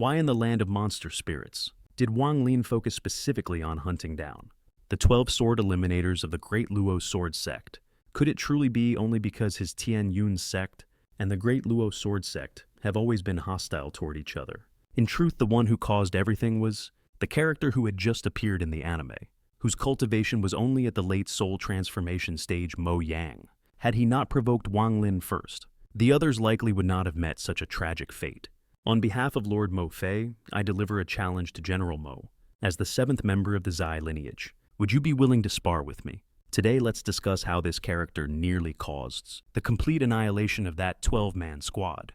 Why in the land of monster spirits did Wang Lin focus specifically on hunting down the 12 sword eliminators of the Great Luo sword sect? Could it truly be only because his Tian Yun sect and the Great Luo sword sect have always been hostile toward each other? In truth, the one who caused everything was the character who had just appeared in the anime, whose cultivation was only at the late soul transformation stage, Mo Yang. Had he not provoked Wang Lin first, the others likely would not have met such a tragic fate. On behalf of Lord Mo Fei, I deliver a challenge to General Mo. As the 7th member of the Zai lineage, would you be willing to spar with me? Today, let's discuss how this character nearly caused the complete annihilation of that 12-man squad.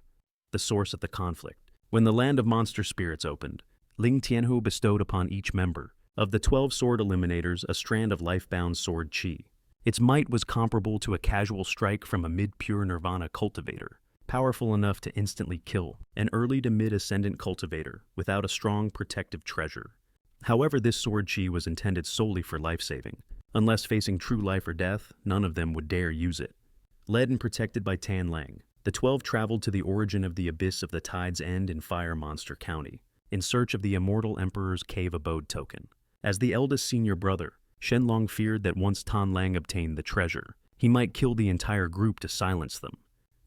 The source of the conflict. When the land of monster spirits opened, Ling Tianhu bestowed upon each member of the 12 sword eliminators a strand of life-bound sword qi. Its might was comparable to a casual strike from a mid-pure nirvana cultivator, powerful enough to instantly kill an early to mid-ascendant cultivator without a strong protective treasure. However, this sword qi was intended solely for life-saving. Unless facing true life or death, none of them would dare use it. Led and protected by Tan Lang, the 12 traveled to the origin of the abyss of the Tide's End in Fire Monster County, in search of the Immortal Emperor's Cave Abode token. As the eldest senior brother, Shenlong feared that once Tan Lang obtained the treasure, he might kill the entire group to silence them.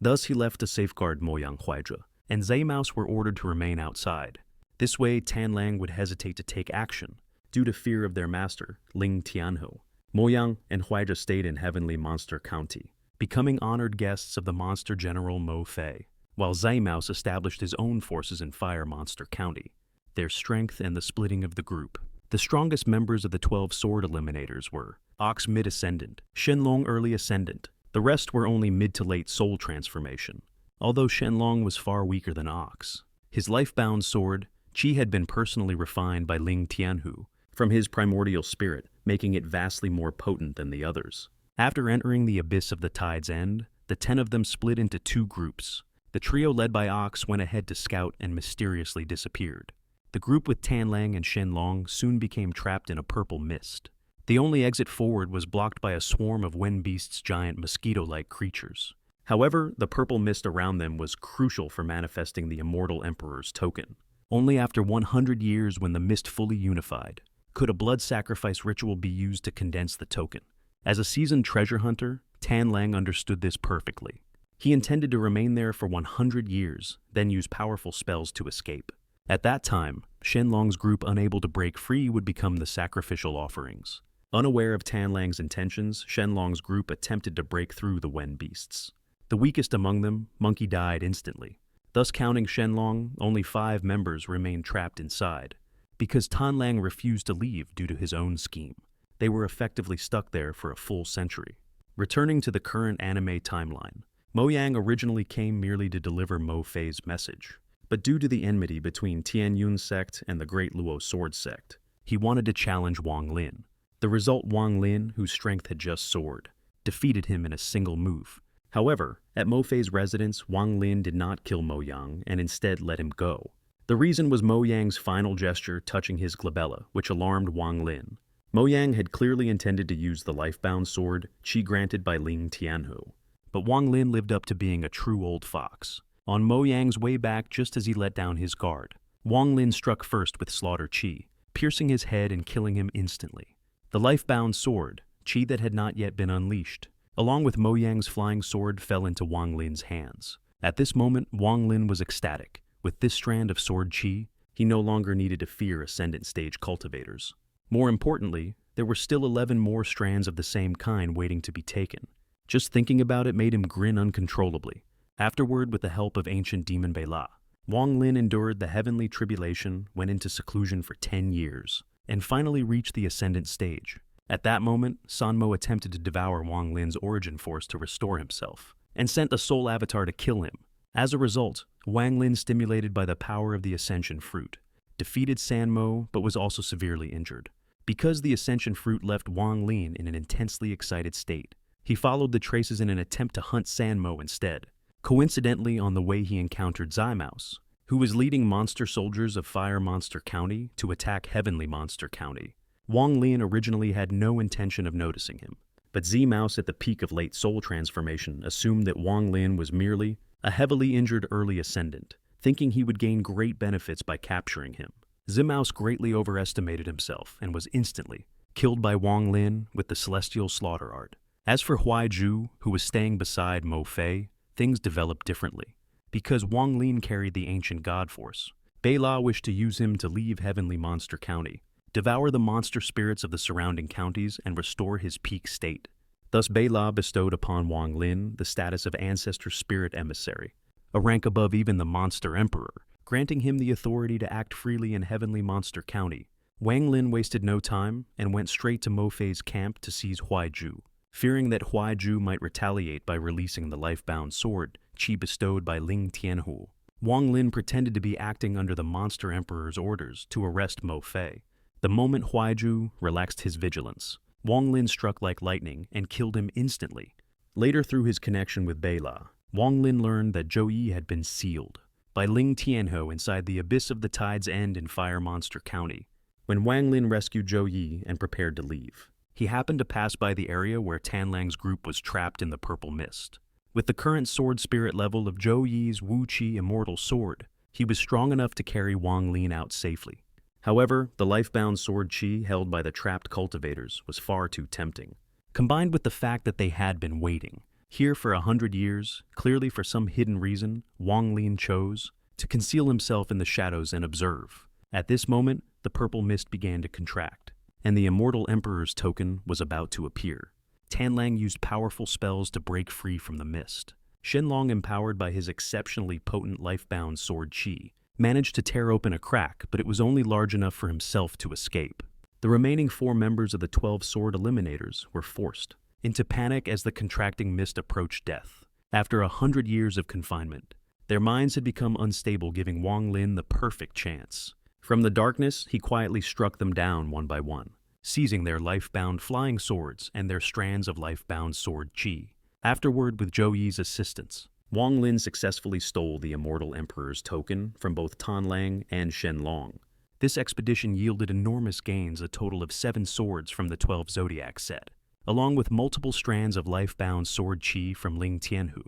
Thus he left to safeguard Moyang Huaizhe, and Zai Mouse were ordered to remain outside. This way, Tan Lang would hesitate to take action, due to fear of their master, Ling Tianhu. Moyang and Huaizhe stayed in Heavenly Monster County, becoming honored guests of the monster general Mo Fei, while Zai Mouse established his own forces in Fire Monster County. Their strength and the splitting of the group. The strongest members of the 12 sword eliminators were Ox mid-ascendant, Shenlong early ascendant. The rest were only mid to late soul transformation, although Shenlong was far weaker than Ox. His life-bound sword, Qi, had been personally refined by Ling Tianhu from his primordial spirit, making it vastly more potent than the others. After entering the abyss of the Tide's End, the 10 of them split into 2 groups. The trio led by Ox went ahead to scout and mysteriously disappeared. The group with Tan Lang and Shenlong soon became trapped in a purple mist. The only exit forward was blocked by a swarm of Wen Beast's giant mosquito-like creatures. However, the purple mist around them was crucial for manifesting the Immortal Emperor's token. Only after 100 years, when the mist fully unified, could a blood sacrifice ritual be used to condense the token. As a seasoned treasure hunter, Tan Lang understood this perfectly. He intended to remain there for 100 years, then use powerful spells to escape. At that time, Shenlong's group unable to break free would become the sacrificial offerings. Unaware of Tan Lang's intentions, Shenlong's group attempted to break through the Wen Beasts. The weakest among them, Monkey, died instantly. Thus, counting Shenlong, only 5 members remained trapped inside. Because Tan Lang refused to leave due to his own scheme, they were effectively stuck there for a full century. Returning to the current anime timeline, Mo Yang originally came merely to deliver Mo Fei's message. But due to the enmity between Tian Yun sect and the Great Luo sword sect, he wanted to challenge Wang Lin. The result, Wang Lin, whose strength had just soared, defeated him in a single move. However, at Mo Fei's residence, Wang Lin did not kill Mo Yang and instead let him go. The reason was Mo Yang's final gesture touching his glabella, which alarmed Wang Lin. Mo Yang had clearly intended to use the life-bound sword, Qi granted by Ling Tianhu. But Wang Lin lived up to being a true old fox. On Mo Yang's way back, just as he let down his guard, Wang Lin struck first with Slaughter Qi, piercing his head and killing him instantly. The life-bound sword, Qi that had not yet been unleashed, along with Mo Yang's flying sword, fell into Wang Lin's hands. At this moment, Wang Lin was ecstatic. With this strand of sword Qi, he no longer needed to fear Ascendant Stage cultivators. More importantly, there were still 11 more strands of the same kind waiting to be taken. Just thinking about it made him grin uncontrollably. Afterward, with the help of ancient demon Bela, Wang Lin endured the heavenly tribulation, went into seclusion for 10 years, and finally reached the Ascendant Stage. At that moment, Sanmo attempted to devour Wang Lin's origin force to restore himself, and sent a soul avatar to kill him. As a result, Wang Lin, stimulated by the power of the Ascension Fruit, defeated Sanmo but was also severely injured. Because the Ascension Fruit left Wang Lin in an intensely excited state, he followed the traces in an attempt to hunt Sanmo instead. Coincidentally, on the way he encountered Zai Mouse, who was leading monster soldiers of Fire Monster County to attack Heavenly Monster County. Wang Lin originally had no intention of noticing him, but Zai Mouse at the peak of late soul transformation assumed that Wang Lin was merely a heavily injured early ascendant. thinking he would gain great benefits by capturing him. Zimaos greatly overestimated himself and was instantly killed by Wang Lin with the celestial slaughter art. As for Huaizhu, who was staying beside Mo Fei, things developed differently. Because Wang Lin carried the ancient god force, Beila wished to use him to leave Heavenly Monster County, devour the monster spirits of the surrounding counties, and restore his peak state. Thus Beila bestowed upon Wang Lin the status of Ancestor Spirit Emissary, a rank above even the Monster Emperor, granting him the authority to act freely in Heavenly Monster County. Wang Lin wasted no time and went straight to Mo Fei's camp to seize Huaizhu. Fearing that Huaizhu might retaliate by releasing the life-bound sword qi bestowed by Ling Tianhu, Wang Lin pretended to be acting under the Monster Emperor's orders to arrest Mo Fei. The moment Huaizhu relaxed his vigilance, Wang Lin struck like lightning and killed him instantly. Later, through his connection with Beila, Wang Lin learned that Zhou Yi had been sealed by Ling Tianhu inside the abyss of the Tide's End in Fire Monster County. When Wang Lin rescued Zhou Yi and prepared to leave, he happened to pass by the area where Tanlang's group was trapped in the purple mist. With the current sword spirit level of Zhou Yi's wuxia immortal sword, he was strong enough to carry Wang Lin out safely. However, the life-bound sword qi held by the trapped cultivators was far too tempting. Combined with the fact that they had been waiting here for 100 years, clearly for some hidden reason, Wang Lin chose to conceal himself in the shadows and observe. At this moment, the purple mist began to contract, and the immortal emperor's token was about to appear. Tanlang used powerful spells to break free from the mist. Shenlong, empowered by his exceptionally potent life-bound sword qi, managed to tear open a crack, but it was only large enough for himself to escape. The remaining 4 members of the 12 sword Eliminators were forced into panic as the contracting mist approached death. After 100 years of confinement, their minds had become unstable, giving Wang Lin the perfect chance. From the darkness, he quietly struck them down one by one, seizing their life-bound flying swords and their strands of life-bound sword qi. Afterward, with Zhou Yi's assistance, Wang Lin successfully stole the immortal emperor's token from both Tanlang and Shenlong. This expedition yielded enormous gains, a total of 7 swords from the 12 Zodiac set, along with multiple strands of life-bound sword qi from Ling Tianhu.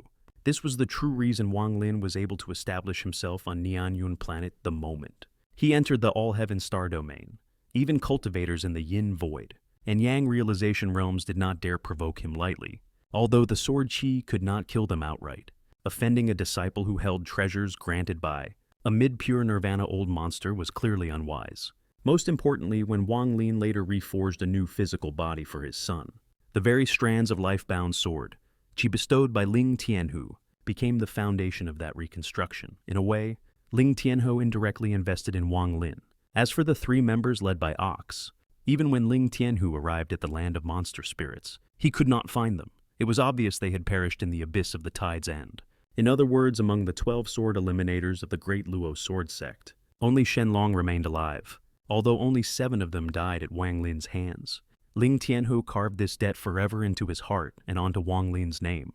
This was the true reason Wang Lin was able to establish himself on Nianyun planet the moment he entered the All-Heaven Star Domain. Even cultivators in the Yin Void and Yang Realization realms did not dare provoke him lightly, although the sword qi could not kill them outright. Offending a disciple who held treasures granted by a mid-pure nirvana old monster was clearly unwise. Most importantly, when Wang Lin later reforged a new physical body for his son, the very strands of life-bound sword qi bestowed by Ling Tianhu became the foundation of that reconstruction. In a way, Ling Tianhu indirectly invested in Wang Lin. As for the 3 members led by Ox, even when Ling Tianhu arrived at the land of monster spirits, he could not find them. It was obvious they had perished in the abyss of the Tide's End. In other words, among the 12 sword Eliminators of the Great Luo Sword Sect, only Shenlong remained alive, although only 7 of them died at Wang Lin's hands. Ling Tianhu carved this debt forever into his heart and onto Wang Lin's name.